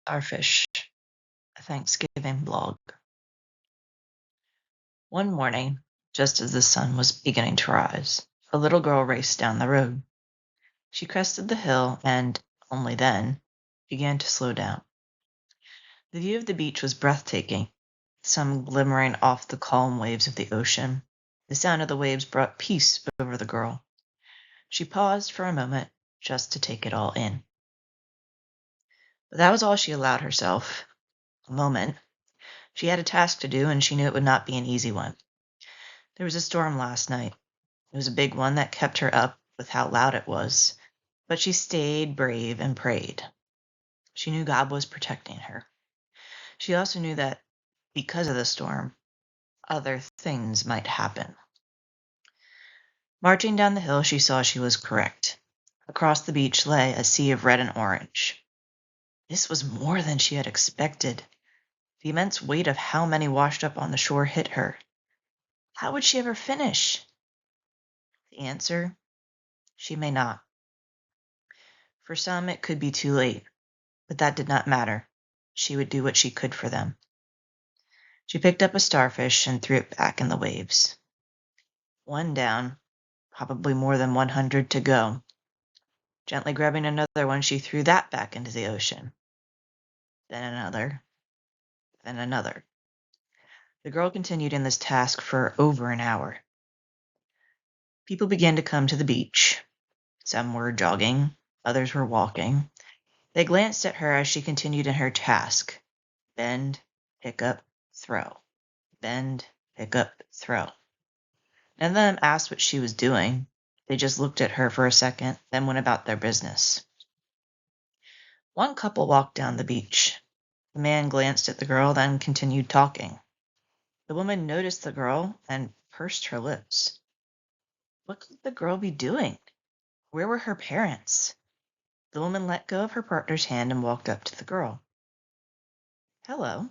Starfish, a Thanksgiving blog. One morning, just as the sun was beginning to rise, a little girl raced down the road. She crested the hill and, only then, began to slow down. The view of the beach was breathtaking, the sun glimmering off the calm waves of the ocean. The sound of the waves brought peace over the girl. She paused for a moment just to take it all in. But that was all she allowed herself. A moment. She had a task to do, and she knew it would not be an easy one. There was a storm last night. It was a big one that kept her up with how loud it was, but she stayed brave and prayed. She knew God was protecting her. She also knew that because of the storm, other things might happen. Marching down the hill, she saw she was correct. Across the beach lay a sea of red and orange. This was more than she had expected. The immense weight of how many washed up on the shore hit her. How would she ever finish? The answer? She may not. For some, it could be too late, but that did not matter. She would do what she could for them. She picked up a starfish and threw it back in the waves. One down, probably more than 100 to go. Gently grabbing another one, she threw that back into the ocean. Then another, then another. The girl continued in this task for over an hour. People began to come to the beach. Some were jogging, others were walking. They glanced at her as she continued in her task. Bend, pick up, throw. Bend, pick up, throw. None of them asked what she was doing. They just looked at her for a second, then went about their business. One couple walked down the beach. The man glanced at the girl, then continued talking. The woman noticed the girl and pursed her lips. What could the girl be doing? Where were her parents? The woman let go of her partner's hand and walked up to the girl. Hello,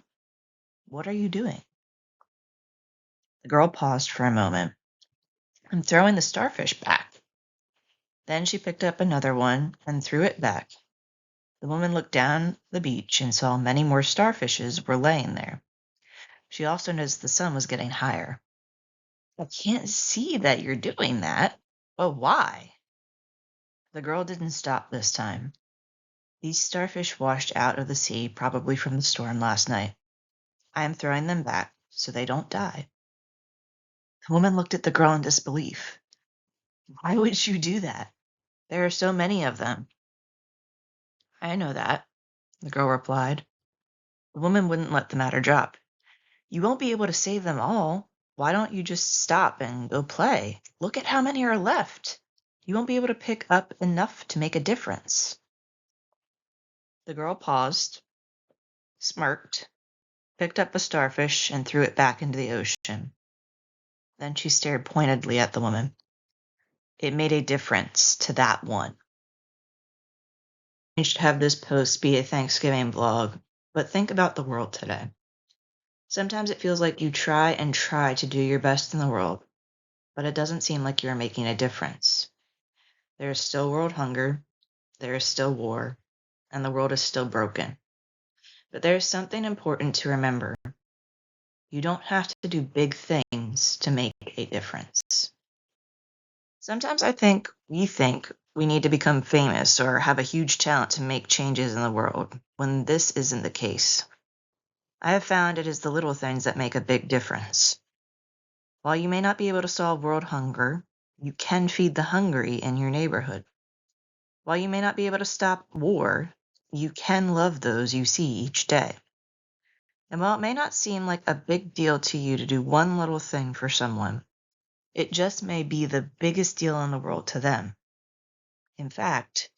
what are you doing? The girl paused for a moment. I'm throwing the starfish back. Then she picked up another one and threw it back. The woman looked down the beach and saw many more starfishes were laying there. She also noticed the sun was getting higher. I can't see that you're doing that, but why? The girl didn't stop this time. These starfish washed out of the sea, probably from the storm last night. I am throwing them back so they don't die. The woman looked at the girl in disbelief. Why would you do that? There are so many of them. I know that, the girl replied. The woman wouldn't let the matter drop. You won't be able to save them all. Why don't you just stop and go play? Look at how many are left. You won't be able to pick up enough to make a difference. The girl paused, smirked, picked up a starfish, and threw it back into the ocean. Then she stared pointedly at the woman. It made a difference to that one. You should have this post be a Thanksgiving vlog, but think about the world today. Sometimes it feels like you try and try to do your best in the world, but it doesn't seem like you're making a difference. There is still world hunger, there is still war, and the world is still broken. But there is something important to remember. You don't have to do big things to make a difference. Sometimes I think we need to become famous or have a huge talent to make changes in the world, when this isn't the case. I have found it is the little things that make a big difference. While you may not be able to solve world hunger, you can feed the hungry in your neighborhood. While you may not be able to stop war, you can love those you see each day. And while it may not seem like a big deal to you to do one little thing for someone, it just may be the biggest deal in the world to them. In fact,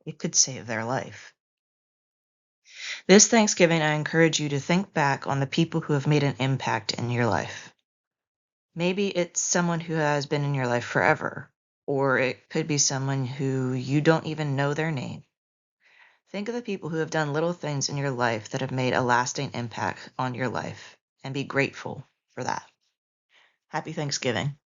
it could save their life. This Thanksgiving, I encourage you to think back on the people who have made an impact in your life. Maybe it's someone who has been in your life forever, or it could be someone who you don't even know their name. Think of the people who have done little things in your life that have made a lasting impact on your life, and be grateful for that. Happy Thanksgiving.